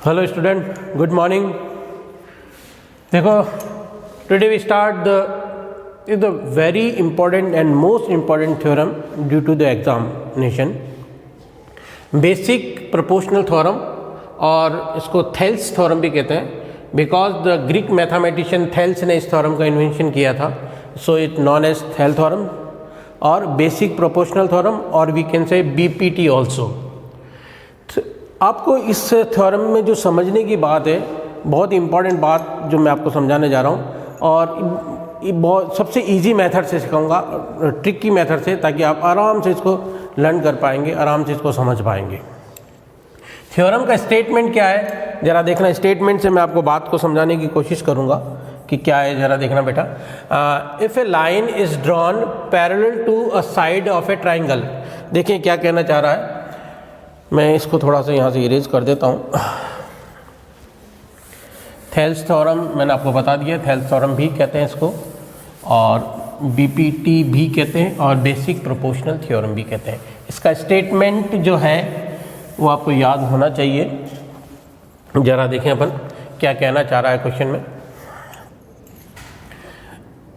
Hello student, good morning. देखो, today we start the very important and most important theorem due to the examination, basic proportional theorem, और इसको Thales theorem भी कहते हैं because the Greek mathematician Thales ने इस theorem का invention किया था, so it known as Thale theorem और बेसिक प्रोपोर्शनल थ्योरम, और we can say BPT also. आपको इस थ्योरम में जो समझने की बात है, बहुत इंपॉर्टेंट बात जो मैं आपको समझाने जा रहा हूँ, और ये बहुत सबसे इजी मेथड से सिखाऊंगा, ट्रिकी मेथड से, ताकि आप आराम से इसको लर्न कर पाएंगे, आराम से इसको समझ पाएंगे। थ्योरम का स्टेटमेंट क्या है, ज़रा देखना। स्टेटमेंट से मैं आपको बात को समझाने की कोशिश करूँगा कि क्या है, ज़रा देखना बेटा। If a line is drawn parallel to a side of a triangle, देखिए क्या कहना चाह रहा है। मैं इसको थोड़ा सा यहाँ से इरेज कर देता हूँ। थेल्स थ्योरम मैंने आपको बता दिया, थेल्स थ्योरम भी कहते हैं इसको, और बीपीटी भी कहते हैं, और बेसिक प्रोपोर्शनल थ्योरम भी कहते हैं। इसका स्टेटमेंट जो है वो आपको याद होना चाहिए। ज़रा देखें अपन क्या कहना चाह रहा है क्वेश्चन में।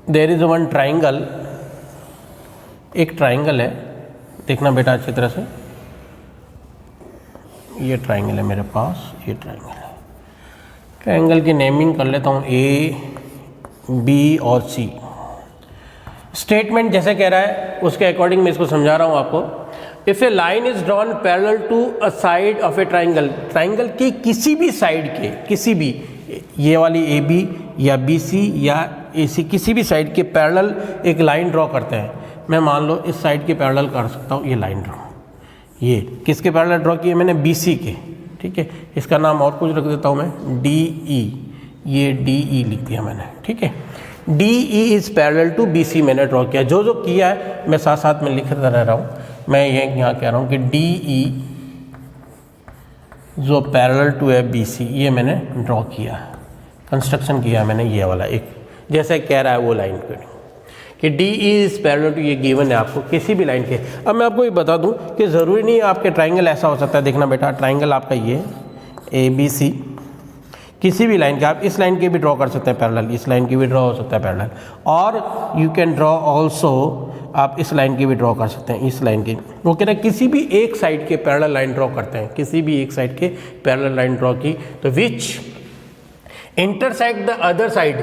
देयर इज़ वन ट्राइंगल, एक ट्राइंगल है, देखना बेटा अच्छी तरह से। ये ट्राइंगल है मेरे पास, ये ट्राइंगल है। ट्राइंगल की नेमिंग कर लेता हूँ ए, बी और सी। स्टेटमेंट जैसे कह रहा है उसके अकॉर्डिंग मैं इसको समझा रहा हूँ आपको। If a line is drawn parallel to a side of a triangle, triangle की किसी भी साइड के, किसी भी, ये वाली ए बी या बी सी या ए सी, किसी भी साइड के पैरेलल एक लाइन ड्रॉ करते हैं। मैं मान लो इस साइड के पैरेलल कर सकता हूँ ये लाइन ड्रॉ। ये किसके पैरेलल ड्रॉ किए मैंने? BC के, ठीक है। इसका नाम और कुछ रख देता हूँ मैं, DE, ये DE लिख दिया मैंने, ठीक है। DE is parallel to BC मैंने ड्रॉ किया। जो जो किया है मैं साथ साथ में लिखता रह रहा हूँ। मैं ये यहाँ कह रहा हूँ कि DE जो पैरेलल टू है BC, ये मैंने ड्रॉ किया, कंस्ट्रक्शन किया मैंने ये वाला, एक जैसे कह रहा है वो लाइन को कि DE इज़ पैरेलल टू, ये गिवन है आपको किसी भी लाइन के। अब मैं आपको ये बता दूं कि ज़रूरी नहीं है आपके ट्राइंगल ऐसा हो सकता है। देखना बेटा, ट्राइंगल आपका ये ABC, किसी भी लाइन के, आप इस लाइन के भी ड्रॉ कर सकते हैं पैरेलल, इस लाइन की भी ड्रॉ हो सकता है पैरेलल, और यू कैन ड्रॉ ऑल्सो, आप इस लाइन की भी ड्रॉ कर सकते हैं, इस लाइन की। वो कह रहे हैं किसी भी एक साइड के पैरेलल लाइन ड्रॉ करते हैं, किसी भी एक साइड के पैरेलल लाइन ड्रॉ की, तो विच इंटरसेक्ट द अदर साइड,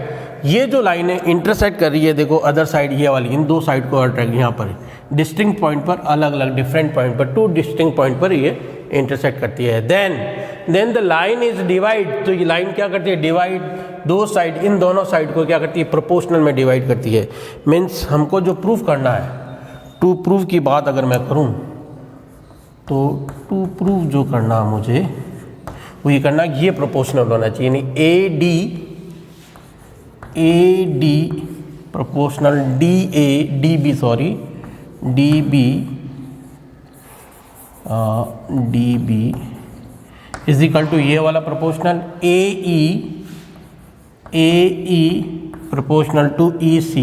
ये जो लाइन है इंटरसेक्ट कर रही है, देखो अदर साइड ये वाली, इन दो साइड को अट्रैक्ट, यहाँ पर डिस्टिंक्ट पॉइंट पर, अलग अलग डिफरेंट पॉइंट पर, टू डिस्टिंक्ट पॉइंट पर ये इंटरसेक्ट करती है। Then the line is divide, तो ये लाइन क्या करती है? डिवाइड दो साइड, इन दोनों साइड को क्या करती है? प्रोपोर्शनल में डिवाइड करती है। मीन्स हमको जो प्रूफ करना है, टू प्रूफ की बात अगर मैं करूँ तो टू प्रूफ जो करना मुझे वो ये करना कि ये प्रोपोर्शनल होना चाहिए, यानी AD proportional DB is equal to ये वाला proportional AE proportional to EC,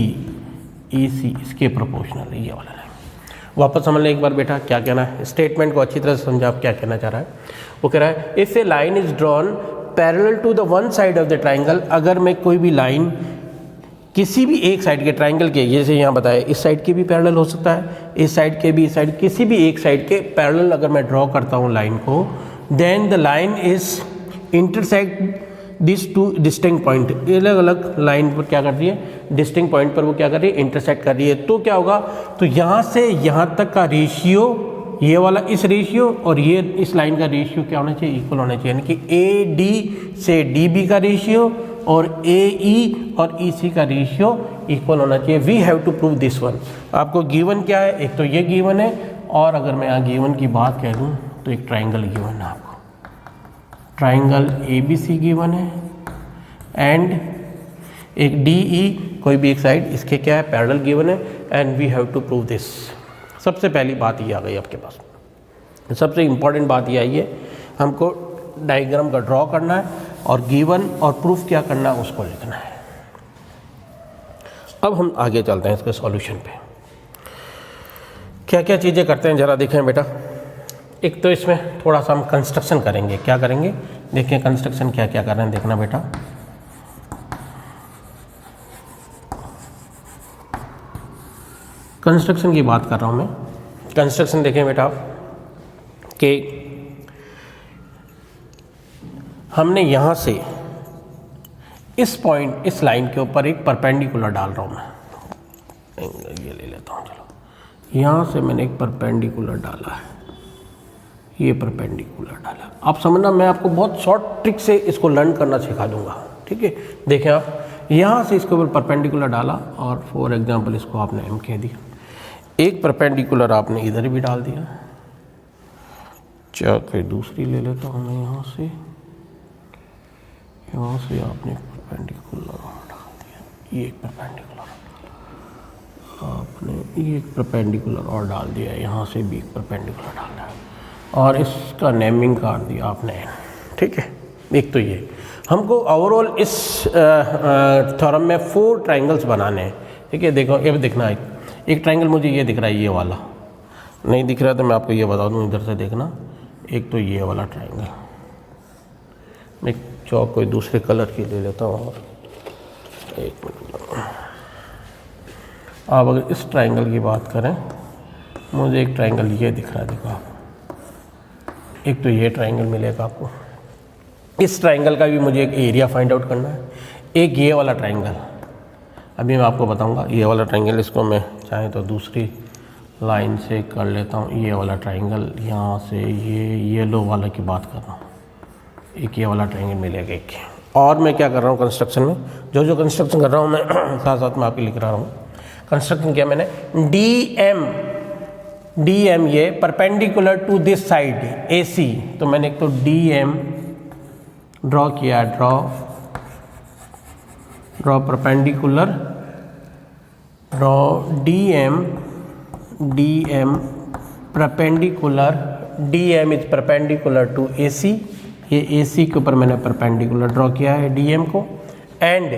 इसके प्रोपोर्शनल, ये वाला लाइन। वापस समझ लें एक बार बेटा क्या कहना है, स्टेटमेंट को अच्छी तरह से समझा आप क्या कहना चाह रहा है। वो कह रहा है if a line is drawn parallel to the one side of the triangle, अगर मैं कोई भी लाइन किसी भी एक साइड के ट्राइंगल के, जैसे यहाँ बताया, इस साइड के भी पैरेलल हो सकता है, इस साइड के भी, इस साइड, किसी भी एक साइड के पैरेलल अगर मैं ड्रॉ करता हूँ लाइन को, then the line is intersect this two distinct point, अलग अलग लाइन पर क्या कर रही है? डिस्टिंक्ट पॉइंट पर वो क्या कर रही है? इंटरसेक्ट कर रही है। तो क्या होगा? तो यहाँ से यहाँ तक का रेशियो, ये वाला इस रेशियो और ये इस लाइन का रेशियो क्या होना चाहिए? इक्वल होना चाहिए, यानी कि AD से DB का रेशियो और AE और EC का रेशियो इक्वल होना चाहिए। We have to prove this one. आपको गिवन क्या है? एक तो ये गिवन है, और अगर मैं यहाँ गिवन की बात कह दूँ तो एक ट्राइंगल गिवन है आपको, ट्राइंगल ABC गिवन है, एंड एक DE कोई भी एक साइड, इसके क्या है? पैरेलल गिवन है, and we have to prove this. सबसे पहली बात ये आ गई आपके पास, सबसे इम्पॉर्टेंट बात ये आई है, हमको डायग्राम का ड्रॉ करना है और गिवन और प्रूफ क्या करना है उसको लिखना है। अब हम आगे चलते हैं इसके सॉल्यूशन पे। क्या क्या चीज़ें करते हैं ज़रा देखें बेटा। एक तो इसमें थोड़ा सा हम कंस्ट्रक्शन करेंगे। क्या करेंगे? देखिए कंस्ट्रक्शन क्या क्या कर रहे हैं, देखना बेटा। कंस्ट्रक्शन की बात कर रहा हूँ मैं। कंस्ट्रक्शन देखें बेटा कि हमने यहाँ से इस पॉइंट, इस लाइन के ऊपर एक परपेंडिकुलर डाल रहा हूँ मैं, ये ले लेता हूँ। चलो यहाँ से मैंने एक परपेंडिकुलर डाला है, ये परपेंडिकुलर डाला। आप समझना, मैं आपको बहुत शॉर्ट ट्रिक से इसको लर्न करना सिखा दूंगा, ठीक है। देखें आप यहाँ से इसके ऊपर परपेंडिकुलर डाला और फॉर एग्जांपल इसको आपने एम कह दिया। एक परपेंडिकुलर आपने इधर भी डाल दिया, चाहे कोई दूसरी ले लेता हूँ मैं। यहाँ से आपने परपेंडिकुलर डाल दिया, ये एक परपेंडिकुलर आपने, ये एक परपेंडिकुलर और डाल दिया, यहाँ से भी एक परपेंडिकुलर डाल दिया और इसका नेमिंग कर दिया आपने, ठीक है। एक तो ये हमको ओवरऑल इस थ्योरम में 4 ट्राइंगल्स बनाने हैं, ठीक है। देखो ये देखना, एक ट्राइंगल मुझे ये दिख रहा है, ये वाला नहीं दिख रहा तो मैं आपको ये बता दूँ, इधर से देखना। एक तो ये वाला ट्राइंगल, मैं चौक कोई दूसरे कलर की ले लेता हूँ और एक मिनट। आप अगर इस ट्राइंगल की बात करें, मुझे एक ट्राइंगल ये दिख रहा है, देखो आप, एक तो ये ट्राइंगल मिलेगा आपको। इस ट्राइंगल का भी मुझे एक एरिया फाइंड आउट करना है। एक ये वाला ट्राइंगल, अभी मैं आपको बताऊंगा ये वाला ट्राइंगल, इसको मैं चाहे तो दूसरी लाइन से कर लेता हूँ। ये वाला ट्राइंगल यहाँ से, ये येलो वाला की बात कर रहा हूँ, एक ये वाला ट्राइंगल मिलेगा एक। और मैं क्या कर रहा हूँ कंस्ट्रक्शन में, जो कंस्ट्रक्शन कर रहा हूँ मैं साथ साथ में आपके लिख रहा हूँ। कंस्ट्रक्शन किया मैंने, डी एम ये perpendicular to this side A C, तो मैंने एक तो डी एम ड्रॉ किया, draw perpendicular, draw D M perpendicular, D M is perpendicular to A C, ये ए सी के ऊपर मैंने परपेंडिकुलर ड्रॉ किया है डी एम को। एंड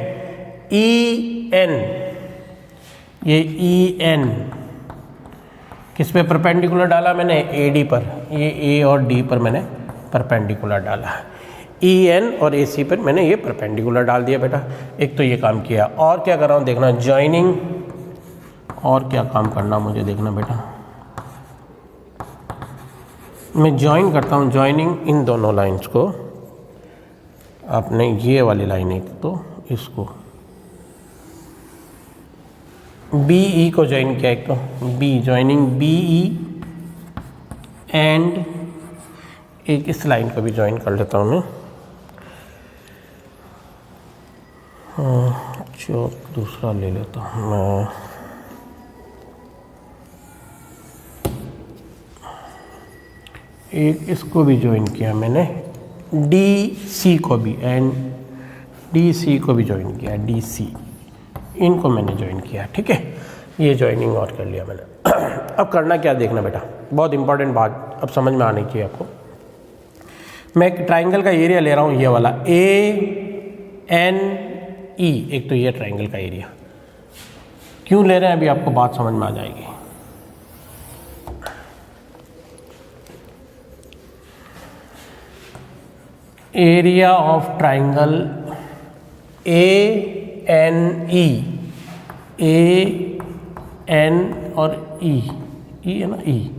ई एन, ये ई एन किस पे परपेंडिकुलर डाला मैंने, ए डी पर, ये ए और डी पर मैंने परपेंडिकुलर डाला है। ई एन और ए सी पर मैंने ये परपेंडिकुलर डाल दिया बेटा। एक तो ये काम किया, और क्या कर रहा हूँ देखना, जॉइनिंग, और क्या काम करना मुझे देखना बेटा, मैं जॉइन करता हूँ, जॉइनिंग इन दोनों लाइंस को। आपने ये वाली लाइन एक तो इसको बी ई को ज्वाइन किया, एक तो B, joining B E, and एक इस लाइन को भी ज्वाइन कर लेता हूँ मैं। चौक दूसरा ले लेता हूँ मैं, एक इसको भी ज्वाइन किया मैंने, डी सी को भी, एंड डी सी को भी ज्वाइन किया, डी सी, इनको मैंने ज्वाइन किया, ठीक है। ये ज्वाइनिंग और कर लिया मैंने। अब करना क्या देखना बेटा, बहुत इंपॉर्टेंट बात अब समझ में आनी चाहिए आपको। मैं एक ट्राइंगल का एरिया ले रहा हूँ, ये वाला ए एन ई, एक तो ये ट्राइंगल का एरिया क्यों ले रहे हैं अभी आपको बात समझ में आ जाएगी। Area of triangle A N E, A N और ई है ना, ई,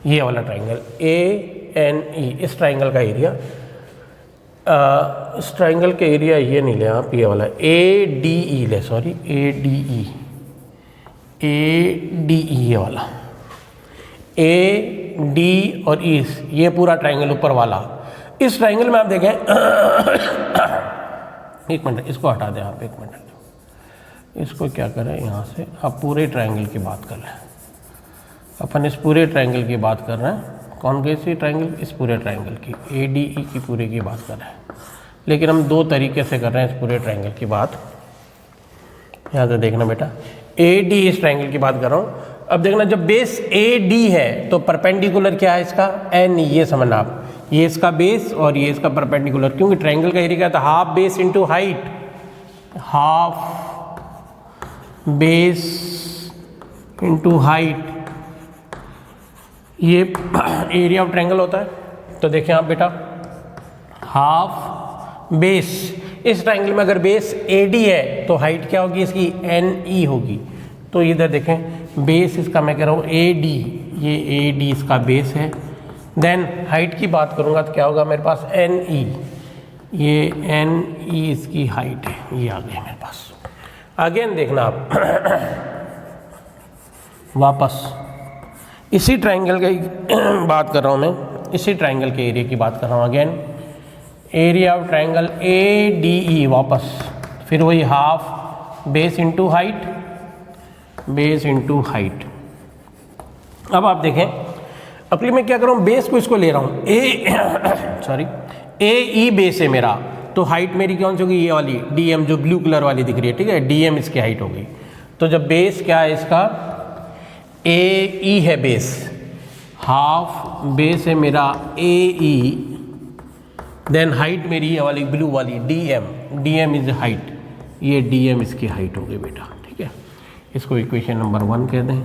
ये वाला ट्राइंगल ए एन ई, इस ट्राइंगल का एरिया, इस ट्राइंगल के एरिया ये नहीं ले आप, ये वाला ए डी ई ले, सॉरी ए डी ई, ये वाला ए डी और ई, ये पूरा ट्राइंगल ऊपर वाला। इस ट्राइंगल में आप देखें एक मिनट इसको हटा दें आप, एक मिनट इसको क्या करें, यहाँ से आप पूरे ट्राइंगल की बात कर रहे हैं, अपन इस पूरे ट्राइंगल की बात कर रहे हैं। कौन कैसी ट्राइंगल, इस पूरे ट्राइंगल की, ए डी ई की पूरे की बात कर रहे हैं, लेकिन हम दो तरीके से कर रहे हैं इस पूरे ट्राइंगल की बात। यहाँ से देखना बेटा, ए डी इस ट्राइंगल की बात कर रहा हूँ। अब देखना जब बेस ए डी है तो परपेंडिकुलर क्या है इसका, एन, ये समझना आप, ये इसका बेस और ये इसका परपेंडिकुलर, क्योंकि ट्राइंगल का एरिया क्या था, half base into height, half base into height, ये एरिया ऑफ ट्रायंगल होता है। तो देखें आप बेटा, हाफ बेस, इस ट्राइंगल में अगर बेस AD है तो हाइट क्या होगी इसकी NE होगी। तो इधर देखें बेस इसका मैं कह रहा हूँ AD, ये AD इसका बेस है। देन हाइट की बात करूँगा तो क्या होगा मेरे पास NE, ये NE इसकी हाइट है, ये आ गई मेरे पास। अगेन देखना आप वापस इसी ट्राइंगल की बात कर रहा हूँ मैं, इसी ट्राइंगल के एरिया की बात कर रहा हूँ। Again area of triangle ADE, वापस फिर वही half base into height, base into height. अब आप देखें अगली मैं क्या कर रहा हूँ, बेस को इसको ले रहा हूँ AE बेस है मेरा, तो हाइट मेरी कौन सी होगी, ये वाली DM जो ब्लू कलर वाली दिख रही है, ठीक है, DM इसकी हाइट होगी। तो जब बेस क्या है इसका AE है बेस, हाफ बेस है मेरा AE, देन हाइट मेरी ये वाली ब्लू वाली DM इज हाइट, ये DM इसकी हाइट हो गई बेटा, ठीक है। इसको इक्वेशन नंबर 1 कह दें,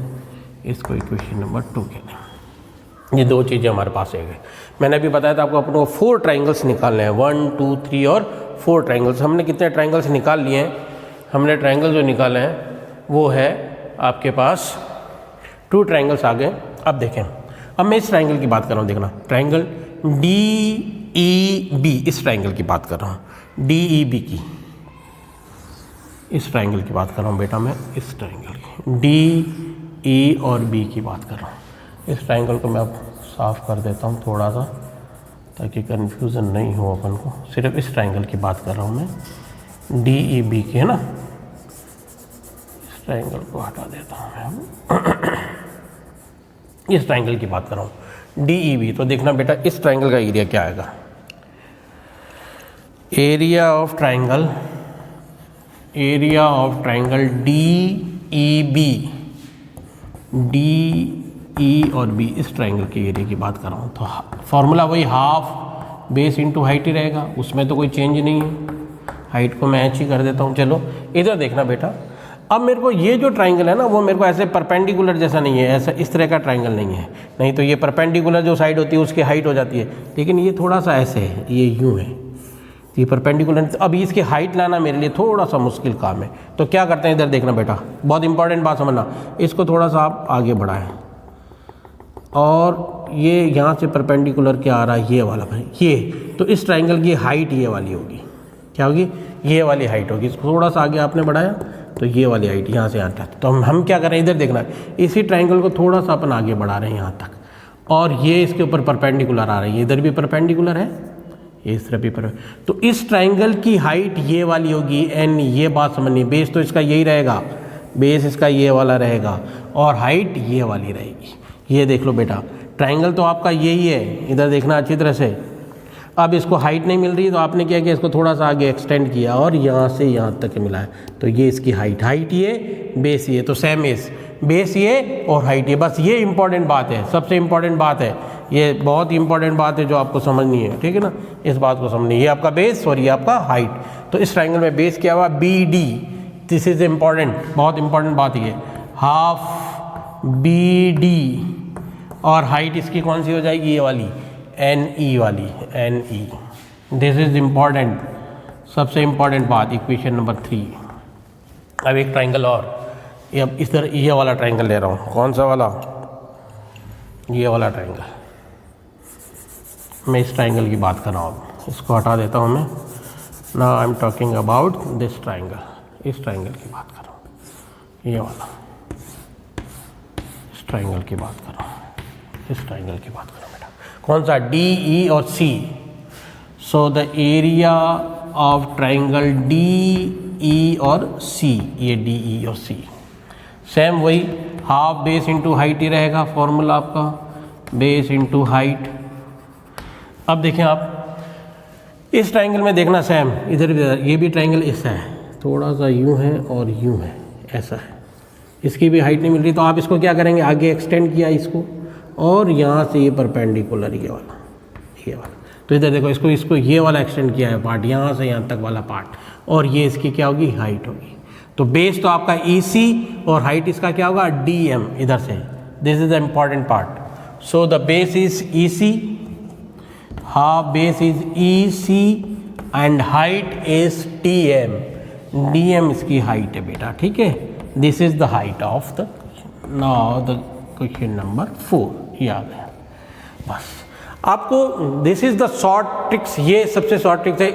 इसको इक्वेशन नंबर 2 कह दें। ये दो चीज़ें हमारे पास है। मैंने अभी बताया था आपको अपने 4 ट्राइंगल्स निकालने हैं, 1 2 3 और 4 ट्राइंगल्स। हमने कितने ट्राइंगल्स निकाल लिए हैं, हमने ट्राइंगल जो निकाले हैं वो है आपके पास 2 ट्राइंगल्स आ गए। अब देखें, अब मैं इस ट्राइंगल की बात कर रहा हूँ, देखना ट्राइंगल DEB, इस ट्राइंगल की बात कर रहा हूँ, DEB की, इस ट्राइंगल की बात कर रहा हूँ बेटा मैं, इस ट्राइंगल की DE और B की बात कर रहा हूँ। इस ट्राइंगल को मैं अब साफ कर देता हूँ थोड़ा सा, ताकि कन्फ्यूज़न नहीं हो अपन को। सिर्फ इस ट्राइंगल की बात कर रहा हूँ मैं, DEB की, है ना। इस ट्राइंगल को हटा देता हूँ मैं, इस ट्राइंगल की बात कर रहा हूँ DEB। तो देखना बेटा इस ट्राइंगल का एरिया क्या आएगा, एरिया ऑफ ट्राइंगल DE और B, इस ट्राइंगल के एरिया की बात कर रहा हूँ। तो फॉर्मूला वही हाफ बेस इंटू हाइट ही रहेगा, उसमें तो कोई चेंज नहीं है। हाइट को मैं ही कर देता हूँ। चलो इधर देखना बेटा, अब मेरे को ये जो ट्राइंगल है ना वो मेरे को ऐसे परपेंडिकुलर जैसा नहीं है, ऐसा इस तरह का ट्राइंगल नहीं है। नहीं तो ये परपेंडिकुलर जो साइड होती है उसकी हाइट हो जाती है, लेकिन ये थोड़ा सा ऐसे है, ये यूँ है, ये परपेंडिकुलर। अब इसकी हाइट लाना मेरे लिए थोड़ा सा मुश्किल काम है। तो क्या करते हैं, इधर देखना बेटा, बहुत इंपॉर्टेंट बात समझना, इसको थोड़ा सा आप आगे बढ़ाएं और ये यहाँ से परपेंडिकुलर क्या आ रहा है, ये वाला भाई, ये। तो इस ट्राइंगल की हाइट ये वाली होगी, क्या होगी, ये वाली हाइट होगी। इसको थोड़ा सा आगे आपने बढ़ाया तो ये वाली हाइट यहाँ से यहाँ तक। तो हम क्या कर रहे हैं, इधर देखना, इसी ट्राइंगल को थोड़ा सा अपन आगे बढ़ा रहे हैं यहाँ तक, और ये इसके ऊपर परपेंडिकुलर आ रहा है, ये इधर भी परपेंडिकुलर है, ये इस तरह भी तो इस ट्राइंगल की हाइट ये वाली होगी एन। ये बात समझनी, बेस तो इसका यही रहेगा, बेस इसका ये वाला रहेगा और हाइट ये वाली रहेगी। ये देख लो बेटा, ट्राइंगल तो आपका यही है, इधर देखना अच्छी तरह से। अब इसको हाइट नहीं मिल रही तो आपने क्या किया, इसको थोड़ा सा आगे एक्सटेंड किया और यहाँ से यहाँ तक मिलाया, तो ये इसकी हाइट ये, बेस ये, तो सेम इस बेस ये और हाइट ये। बस ये इंपॉर्टेंट बात है, सबसे इंपॉर्टेंट बात है, ये बहुत इंपॉर्टेंट बात है जो आपको समझनी है, ठीक है ना। इस बात को समझनी, ये आपका बेस और ये आपका हाइट। तो इस ट्राइंगल में बेस क्या हुआ, BD, दिस इज इम्पॉर्टेंट, बहुत इंपॉर्टेंट बात ये, हाफ BD, और हाइट इसकी कौन सी हो जाएगी, ये वाली NE वाली, NE। दिस इज इम्पॉर्टेंट, सबसे इम्पॉर्टेंट बात, इक्वेशन नंबर 3। अब एक ट्राइंगल और, ये अब इस तरह ये वाला ट्राइंगल ले रहा हूँ, कौन सा वाला, ये वाला ट्राइंगल। मैं इस ट्राइंगल की बात कर रहा हूँ, इसको हटा देता हूँ मैं। Now I am talking about this triangle, इस ट्राइंगल की बात कर रहा हूँ, ये वाला, इस ट्राइंगल की बात कर रहा हूँ, इस ट्राइंगल की बात कर रहा हूँ बेटा। कौन सा, DE और C। So the area of triangle DE और C, ये DE और C सेम वही, हाफ बेस इंटू हाइट ही रहेगा फॉर्मूला आपका, बेस इंटू हाइट। अब देखें आप इस ट्राइंगल में देखना सेम, इधर भी ये भी ट्राइंगल ऐसा है, थोड़ा सा यूं है और यूं है, ऐसा है, इसकी भी हाइट नहीं मिल रही। तो आप इसको क्या करेंगे, आगे एक्सटेंड किया इसको और यहाँ से ये परपेंडिकुलर ये वाला, ये वाला। तो इधर देखो, इसको ये वाला एक्सटेंड किया है पार्ट, यहाँ से यहाँ तक वाला पार्ट, और ये इसकी क्या होगी, हाइट होगी। तो बेस तो आपका EC और हाइट इसका क्या होगा, DM, इधर से। This is the important part. So the base is EC, half base is EC and height is TM, DM इसकी हाइट है बेटा, ठीक है। This is the height of the, now the question number 4, ये आ गया बस। आपको this is the short tricks, ये सबसे शॉर्ट ट्रिक्स है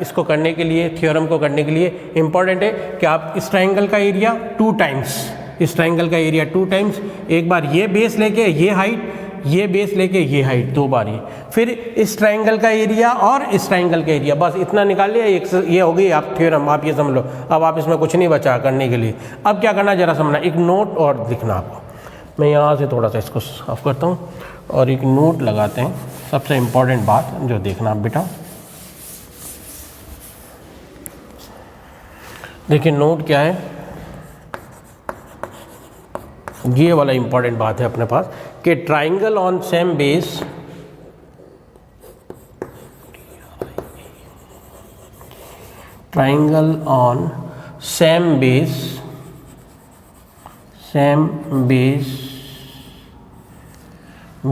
इसको करने के लिए, थ्योरम को करने के लिए इंपॉर्टेंट है कि आप इस ट्राइंगल का एरिया 2 टाइम्स, इस ट्राइंगल का एरिया 2 टाइम्स, एक बार ये बेस लेके ये हाइट, ये बेस लेके ये हाइट, 2 बार ये, फिर इस ट्राइंगल का एरिया और इस ट्राइंगल का एरिया, बस इतना निकाल लिया, ये हो गई आप थ्योरम, आप ये समझ लो। अब आप इसमें कुछ नहीं बचा करने के लिए। अब क्या करना जरा समझना, एक नोट और लिखना आपको। मैं यहाँ से थोड़ा सा इसको साफ करता हूँ और एक नोट लगाते हैं। सबसे इम्पोर्टेंट बात जो देखना आप बेटा, देखिए नोट क्या है, ये वाला इंपॉर्टेंट बात है अपने पास कि triangle on same base, triangle on same base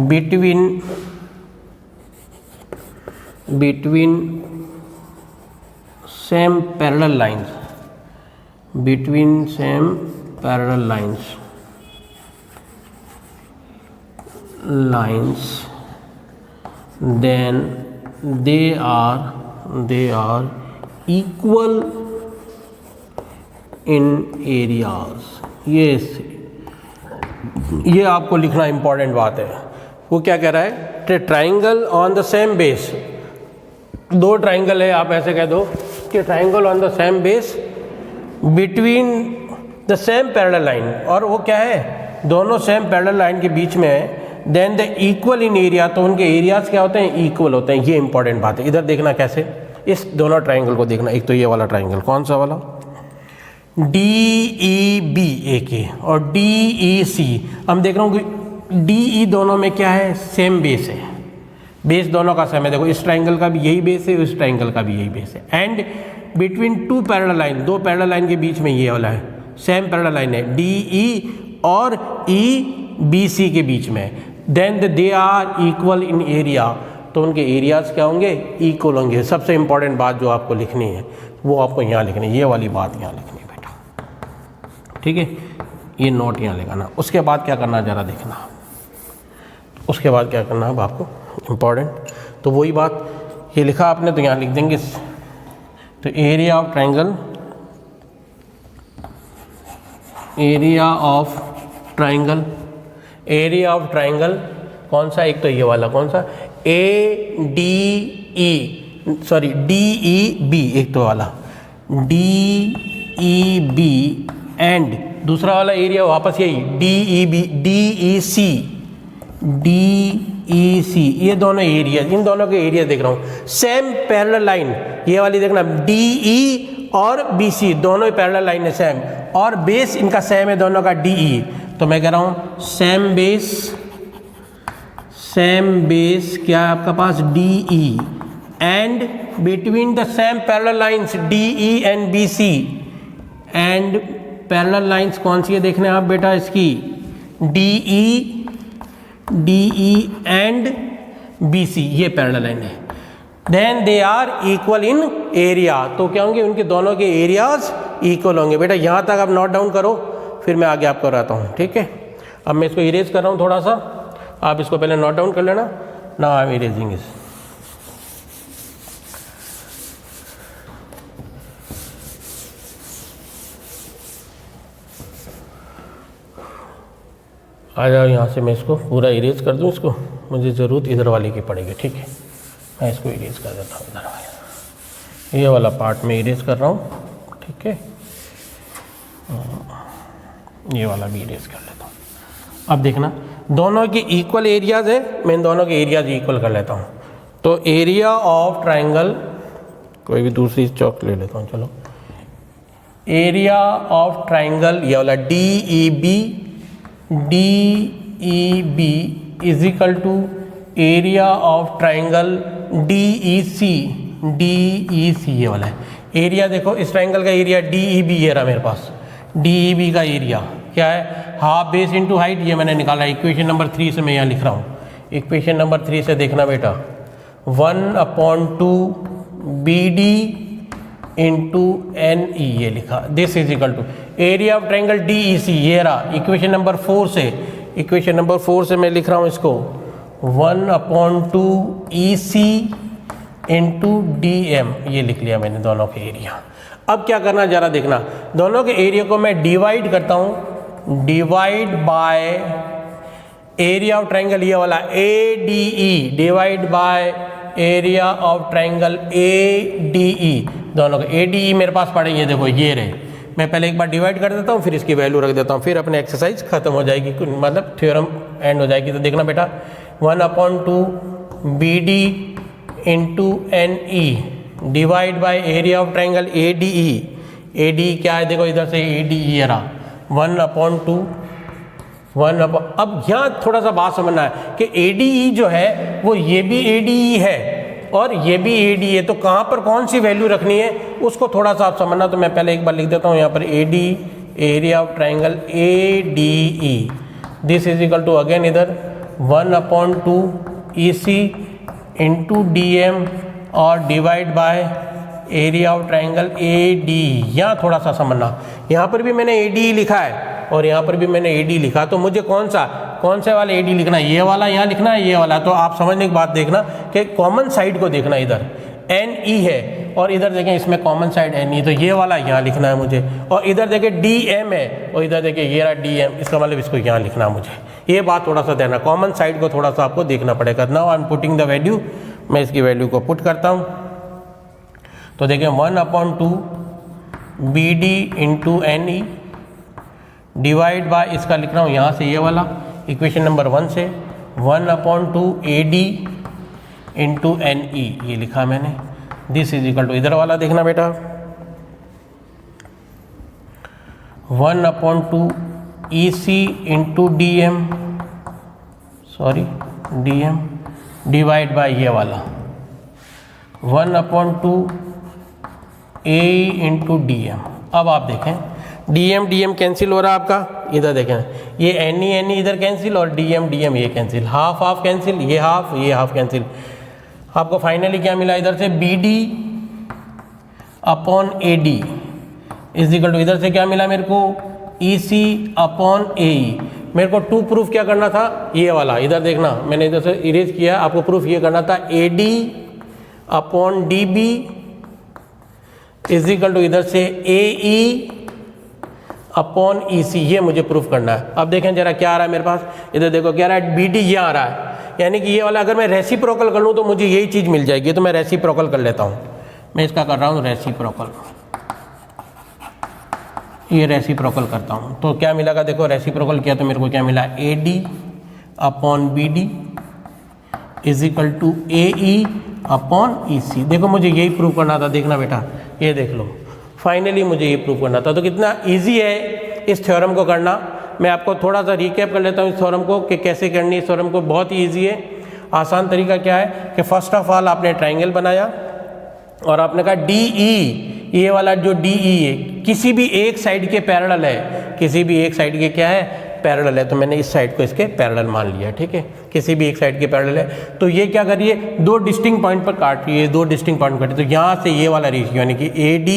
between same parallel lines, then they are equal in areas। ये आपको लिखना इंपॉर्टेंट बात है। वो क्या कह रहा है, triangle on the same base, 2 triangle है, आप ऐसे कह दो कि triangle on the same base between the same parallel line, और वो क्या है, दोनों सेम पैरेलल लाइन के बीच में है। Then the equal in area, तो उनके एरियाज क्या होते हैं, इक्वल होते हैं। ये इंपॉर्टेंट बात है। इधर देखना कैसे, इस दोनों ट्राइंगल को देखना। एक तो ये वाला ट्राइंगल, कौन सा वाला, DEB एक है, और DEC। हम देख रहा हूँ कि DE दोनों में क्या है, सेम बेस है, बेस दोनों का सेम है। देखो इस ट्राइंगल का भी यही बेस है, इस ट्राइंगल का भी यही बेस है। And between 2 parallel line, 2 parallel line के बीच में ये वाला है, सेम पैरेलल लाइन है, DE और EBC के बीच में। Then they are equal in area, तो उनके एरियाज क्या होंगे, इक्वल होंगे। सबसे इंपॉर्टेंट बात जो आपको लिखनी है वो आपको यहाँ लिखनी है, ये वाली बात यहाँ लिखनी है बेटा, ठीक है। ये नोट यहाँ लगाना। उसके बाद क्या करना जरा देखना, उसके बाद क्या करना है आपको इम्पॉर्टेंट, तो वही बात ये लिखा आपने तो यहाँ लिख देंगे। तो area of triangle, area of triangle कौन सा, एक तो ये वाला कौन सा, DEB, एक तो वाला DEB, एंड दूसरा वाला एरिया वापस यही DEC। ये दोनों एरिया, इन दोनों के एरिया देख रहा हूँ, सेम पैरेलल लाइन, ये वाली देखना, DE और BC दोनों ही पैरेलल लाइन है सेम, और बेस इनका सेम है दोनों का DE। तो मैं कह रहा हूँ सेम बेस क्या है आपका पास, DE, and between the same parallel lines DE and BC, and parallel lines कौन सी है देखने आप बेटा, इसकी DE एंड BC, ये पैरेलल लाइन है। Then they are equal in area, तो क्या होंगे, उनके दोनों के एरियाज इक्वल होंगे। बेटा यहाँ तक आप नोट डाउन करो, फिर मैं आगे आपको कराता हूँ, ठीक है। अब मैं इसको इरेज कर रहा हूँ थोड़ा सा, आप इसको पहले नोट डाउन कर लेना। Now I am erasing this. आ जाओ यहाँ से, मैं इसको पूरा इरेज कर दूँ, इसको मुझे ज़रूरत इधर वाले की पड़ेगी, ठीक है। मैं इसको इरेज कर देता हूँ, इधर वाला, ये वाला पार्ट में इरेज कर रहा हूँ, ठीक है। ये वाला भी इरेज कर लेता हूँ। अब देखना दोनों के इक्वल एरियाज है, मैं इन दोनों के एरियाज इक्वल कर लेता हूँ। तो एरिया ऑफ ट्राइंगल, कोई भी दूसरी चौक ले लेता हूँ, चलो। एरिया ऑफ ट्राइंगल ये वाला DEB is equal to area of triangle DEC, ये वाला है एरिया। देखो इस ट्राइंगल का एरिया DEB ये रहा मेरे पास, DEB का एरिया क्या है, हाफ बेस इंटू हाइट, ये मैंने निकाला इक्वेशन नंबर 3 से मैं यहाँ लिख रहा हूँ। इक्वेशन नंबर 3 से देखना बेटा, 1/2 BD इंटू NE ये लिखा, this is equal to area of triangle DEC, ये रहा इक्वेशन नंबर 4 से। इक्वेशन नंबर 4 से मैं लिख रहा हूँ इसको 1/2 EC इंटू DM, ये लिख लिया मैंने दोनों के एरिया। अब क्या करना जरा देखना, दोनों के एरिया को मैं डिवाइड करता हूँ, divide by area of triangle ये वाला ADE, divide by area of triangle ADE, दोनों का ADE मेरे पास पड़े, ये देखो ये रहे। मैं पहले एक बार डिवाइड कर देता हूँ, फिर इसकी वैल्यू रख देता हूँ, फिर अपने एक्सरसाइज खत्म हो जाएगी, मतलब थ्योरम एंड हो जाएगी। तो देखना बेटा 1/2 BD into NE divide by area of triangle ADE, ADE क्या है देखो इधर से ADE रहा 1/2 अब यहाँ थोड़ा सा बात समझना है कि ADE जो है वो ये भी ADE है और ये भी ADE है, तो कहाँ पर कौन सी वैल्यू रखनी है उसको थोड़ा सा आप समझना। तो मैं पहले एक बार लिख देता हूँ यहाँ पर ADE, area of triangle ADE, this is equal to again इधर 1/2 EC इंटू DM और divide by area of triangle ADE। यहाँ थोड़ा सा समझना, यहाँ पर भी मैंने ADE लिखा है और यहाँ पर भी मैंने AD लिखा, तो मुझे कौन से वाला AD लिखना है, ये वाला यहाँ लिखना है, ये वाला। तो आप समझने की बात देखना कि कॉमन साइड को देखना, इधर NE है और इधर देखें इसमें कॉमन साइड NE, तो ये वाला यहाँ लिखना है मुझे, और इधर देखें DM है और इधर देखें ये रहा DM, इसका मतलब इसको यहाँ लिखना है मुझे। ये बात थोड़ा सा देना, कॉमन साइड को थोड़ा सा आपको देखना पड़ेगा। Now I am putting the value, मैं इसकी वैल्यू को पुट करता हूँ। तो देखें 1/2 BD into NE divide by इसका लिख रहा हूँ यहाँ से ये वाला इक्वेशन नंबर 1 से 1/2 AD इंटू NE ये लिखा मैंने, दिस इज इक्वल टू इधर वाला देखना बेटा 1/2 EC into DM, sorry DM divide by ये वाला 1/2 AE इंटू DM। अब आप देखें DM कैंसिल हो रहा है आपका, इधर देखें ये NE इधर कैंसिल और DM ये कैंसिल, हाफ कैंसिल, ये हाफ कैंसिल। आपको फाइनली क्या मिला इधर से BD upon AD is equal to इधर से क्या मिला मेरे को EC अपॉन AE। मेरे को टू प्रूफ क्या करना था, ये वाला इधर देखना, मैंने इधर से इरेज किया, आपको प्रूफ ये करना था AD upon DB is equal to इधर से AE अपॉन EC, ये मुझे प्रूफ करना है। अब देखें जरा क्या आ रहा है मेरे पास, इधर देखो क्या आ रहा है BD ये आ रहा है, यानी कि ये वाला अगर मैं रेसिप्रोकल कर लूँ तो मुझे यही चीज़ मिल जाएगी। तो मैं रेसिप्रोकल कर लेता हूँ, मैं इसका कर रहा हूँ रेसिप्रोकल, ये रेसिप्रोकल करता हूँ तो क्या मिलेगा देखो, रेसिप्रोकल किया तो मेरे को क्या मिला AD upon BD is equal to AE upon EC। देखो मुझे यही प्रूव करना था, देखना बेटा ये देख लो, फाइनली मुझे ये प्रूव करना था। तो कितना इजी है इस थ्योरम को करना, मैं आपको थोड़ा सा रिकैप कर लेता हूँ इस थ्योरम को कि कैसे करनी है इस थ्योरम को। बहुत ही ईजी है, आसान तरीका क्या है कि फर्स्ट ऑफ ऑल आपने ट्राइंगल बनाया और आपने कहा DE, ये वाला जो DE है किसी भी एक साइड के पैरेलल है, किसी भी एक साइड के क्या है पैरेलल है, तो मैंने इस साइड को इसके पैरेलल मान लिया, ठीक है, किसी भी एक साइड के पैरेलल है। तो ये क्या करिए, दो डिस्टिंक्ट पॉइंट पर काट रही है, दो डिस्टिंक्ट पॉइंट काटिए, तो यहाँ से ये वाला रेशियो यानी कि AD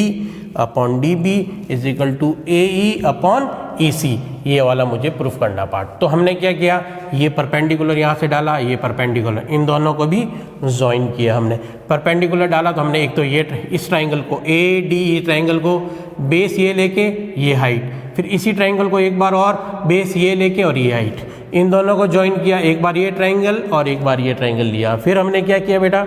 upon DB is equal to AE upon EC, ये वाला मुझे प्रूफ करना पार्ट। तो हमने क्या किया, ये परपेंडिकुलर यहाँ से डाला, ये परपेंडिकुलर, इन दोनों को भी ज्वाइन किया हमने। परपेंडिकुलर डाला तो हमने एक तो ये इस ट्राइंगल को ADE ट्राइंगल को बेस ये लेके ये हाइट, फिर इसी ट्राइंगल को एक बार और बेस ये लेके और ये हाइट, इन दोनों को ज्वाइन किया, एक बार ये ट्राइंगल और एक बार ये ट्राइंगल लिया। फिर हमने क्या किया बेटा,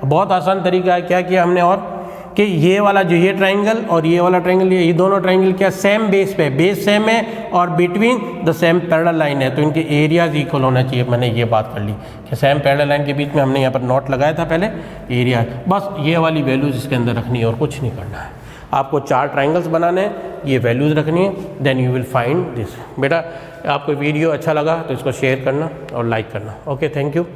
बहुत आसान तरीका है, क्या किया हमने और कि ये वाला जो ये ट्राइंगल और ये वाला ट्राइंगल, ये दोनों ट्राइंगल क्या सेम बेस पे, बेस सेम है और between the same parallel line है, तो इनके एरियाज इक्वल होना चाहिए। मैंने ये बात कर ली कि सेम पैरेलल लाइन के बीच में हमने यहाँ पर नोट लगाया था पहले एरिया, बस ये वाली वैल्यूज इसके अंदर रखनी है और कुछ नहीं करना है। आपको 4 ट्राइंगल्स बनाने हैं, ये वैल्यूज रखनी है, then you will find this. बेटा आपको वीडियो अच्छा लगा तो इसको शेयर करना और लाइक करना। Okay, thank you.